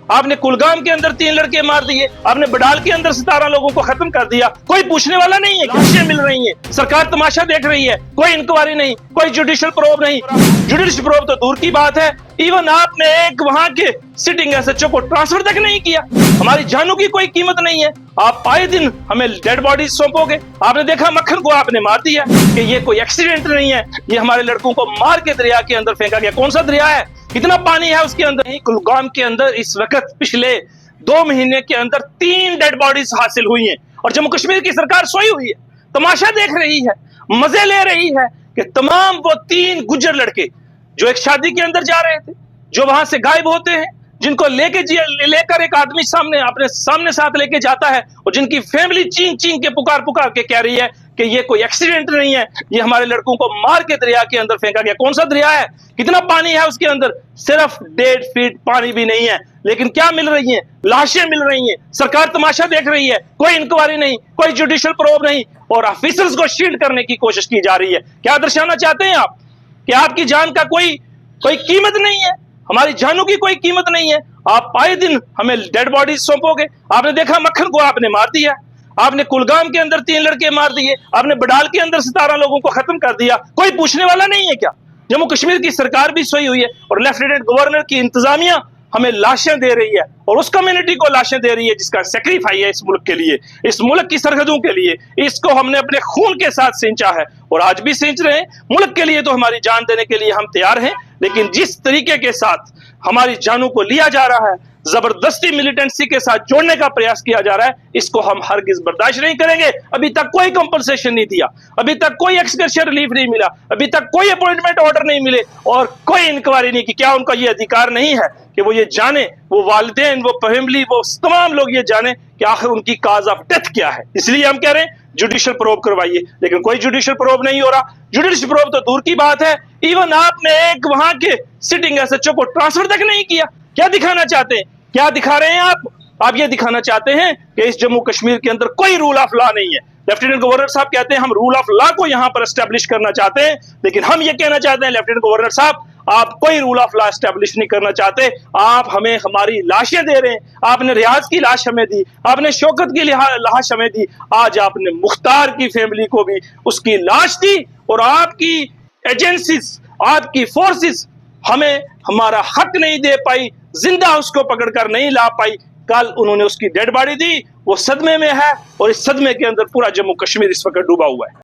आपने कुलगाम के अंदर 3 लड़के मार दिए, आपने बडाल के अंदर 17 लोगों को खत्म कर दिया। कोई पूछने वाला नहीं है, लाशें मिल रही हैं, सरकार तमाशा देख रही है, कोई इंक्वायरी नहीं, कोई जुडिशियल प्रोब नहीं। जुडिशियल प्रोब तो दूर की बात है, इवन आपने एक वहां के सिटिंग एसएचओ को ट्रांसफर तक नहीं किया। हमारी जानों की कोई कीमत नहीं है। आप आए दिन हमें डेड बॉडीज सौंपोगे। आपने देखा मक्खन को आपने मार दिया कि ये कोई एक्सीडेंट नहीं है, ये हमारे लड़कों को मार के दरिया के अंदर फेंका गया। कौन सा दरिया है, कितना पानी है उसके अंदर? कुलगाम के अंदर इस वक्त पिछले 2 महीने के अंदर 3 डेड बॉडीज हासिल हुई हैं और जम्मू कश्मीर की सरकार सोई हुई है, तमाशा देख रही है, मजे ले रही है कि तमाम वो 3 गुज्जर लड़के जो एक शादी के अंदर जा रहे थे, जो वहां से गायब होते हैं, जिनको लेकर एक आदमी अपने सामने साथ लेके जाता है और जिनकी फैमिली चीं चीं के पुकार के कह रही है कि ये कोई एक्सीडेंट नहीं है, ये हमारे लड़कों को मार के दरिया के अंदर फेंका गया। कौन सा दरिया है, कितना पानी है उसके अंदर? सिर्फ 1.5 फीट पानी भी नहीं है, लेकिन क्या मिल रही है? लाशें मिल रही हैं। सरकार तमाशा देख रही है, कोई इंक्वायरी नहीं, कोई जुडिशियल प्रोब नहीं और ऑफिसर्स को शील्ड करने की कोशिश की जा रही है। क्या दर्शाना चाहते हैं आप कि आपकी जान का कोई कीमत नहीं है, हमारी जानों की कोई कीमत नहीं है? आप आए दिन हमें डेड बॉडीज सौंपोगे। आपने देखा मक्खन को आपने मार दिया, आपने कुलगाम के अंदर 3 लड़के मार दिए, आपने बडाल के अंदर 17 लोगों को खत्म कर दिया। कोई पूछने वाला नहीं है क्या? जम्मू कश्मीर की सरकार भी सोई हुई है और लेफ्टिनेंट गवर्नर की इंतजामिया हमें लाशें दे रही है और उस कम्युनिटी को लाशें दे रही है जिसका सेक्रीफाई है इस मुल्क के लिए, इस मुल्क की सरहदों के लिए। इसको हमने अपने खून के साथ सींचा है और आज भी सींच रहे हैं। मुल्क के लिए तो हमारी जान देने के लिए हम तैयार हैं, लेकिन जिस तरीके के साथ हमारी जानों को लिया जा रहा है, जबरदस्ती मिलिटेंसी के साथ जोड़ने का प्रयास किया जा रहा है, इसको हम हरगिज बर्दाश्त नहीं करेंगे। अभी तक कोई कंपनसेशन नहीं दिया, अभी तक कोई एक्सग्रेशियर रिलीफ नहीं मिला, अभी तक कोई अपॉइंटमेंट ऑर्डर नहीं मिले और कोई इंक्वायरी नहीं की। क्या उनका ये अधिकार नहीं है कि वो ये जाने, वो वालिदैन, वो फैमिली, वो तमाम लोग ये जाने कि आखिर उनकी काज ऑफ डेथ क्या है? इसलिए हम कह रहे हैं जुडिशियल प्रोब करवाइए, लेकिन कोई जुडिशियल प्रोब नहीं हो रहा। जुडिशियल प्रोब तो दूर की बात है, इवन आपने एक वहां के सिटिंग एसएचओ को ट्रांसफर तक नहीं किया। क्या दिखाना चाहते हैं, क्या दिखा रहे हैं आप ये दिखाना चाहते हैं कि इस जम्मू कश्मीर के अंदर कोई रूल ऑफ लॉ नहीं है। लेफ्टिनेंट गवर्नर साहब कहते हैं हम रूल ऑफ लॉ को यहां पर एस्टेब्लिश करना चाहते हैं, लेकिन हम ये कहना चाहते हैं लेफ्टिनेंट गवर्नर साहब, आप कोई रूल ऑफ लॉ एस्टेब्लिश नहीं करना चाहते। आप हमें हमारी लाशें दे रहे हैं। आपने रियाज की लाश हमें दी, आपने शौकत की लाश हमें दी, आज आपने मुख्तार की फैमिली को भी उसकी लाश दी और आपकी एजेंसीज, आपकी फोर्सेस हमें हमारा हक नहीं दे पाई, जिंदा उसको पकड़कर नहीं ला पाई। कल उन्होंने उसकी डेड बॉडी दी, वो सदमे में है और इस सदमे के अंदर पूरा जम्मू कश्मीर इस वक्त डूबा हुआ है।